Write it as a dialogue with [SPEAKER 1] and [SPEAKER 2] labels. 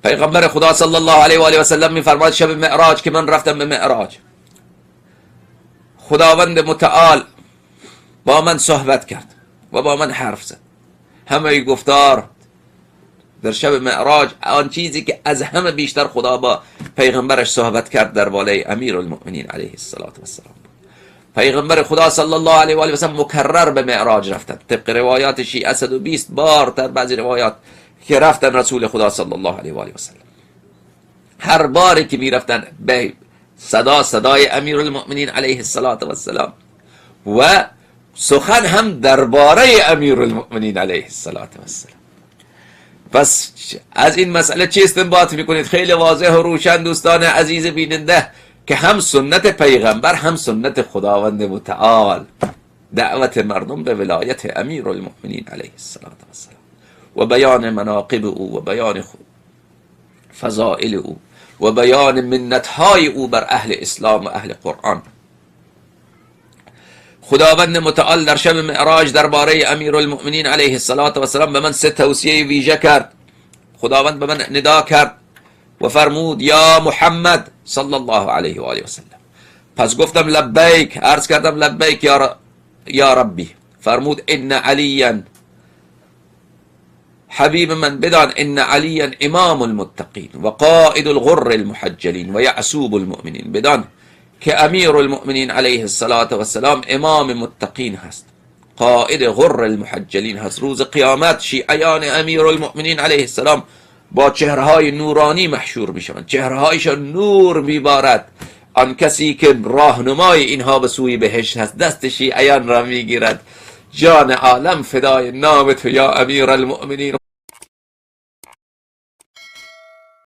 [SPEAKER 1] پیغمبر خدا صلی الله علیه و آله و سلم میفرماید شب معراج که من رفتم به معراج، خداوند متعال با من صحبت کرد و با من حرف زد. همه گفتار در شب معراج، آن چیزی که از همه بیشتر خدا با پیغمبرش صحبت کرد در بالای امیر المؤمنین علیه السلام بود. پیغمبر خدا صلی الله علیه و آله و سلم مکرر به معراج رفتند. طبق روایات شیعه 120 بار در بعضی روایات که رفتن رسول خدا صلی الله علیه و آله و سلم. هر باری که میرفتن به صدای امیر المؤمنین علیه السلام و سخن هم درباره امیر المؤمنین علیه السلام. پس از این مسئله چی استنباط میکنید؟ خیلی واضح و روشن دوستان عزیز بیننده که هم سنت پیغمبر هم سنت خداوند متعال دعوت مردم به ولایت امیر المؤمنین علیه السلام و بیان مناقب او و بیان فضائل او و بیان منتهای او بر اهل اسلام و اهل قرآن. خداوند متعال در شب معراج درباره امیر المؤمنین علیه السلام به من 3 توصیه ویژه کرد. خداوند به من ندا کرد و فرمود یا محمد صلی الله علیه و آله و سلم. پس گفتم لبیک، عرض کردم لبیک یا ربی. فرمود ان علیا، حبیب من بدان ان علیا امام المتقین و قائد الغر المحجلین و یعصوب المؤمنین. بدان که امیر المؤمنین علیه السلام امام متقین هست، قائد غر المحجلین هست. روز قیامت شیعیان امیر المؤمنین علیه السلام با چهرهای نورانی محشور می شوند، چهرهایشان نور میبارد. آن کسی که راهنمای اینها به سوی بهشت هست دست شیعیان را میگیرد. جان عالم فدای نام تو یا امیر المؤمنین.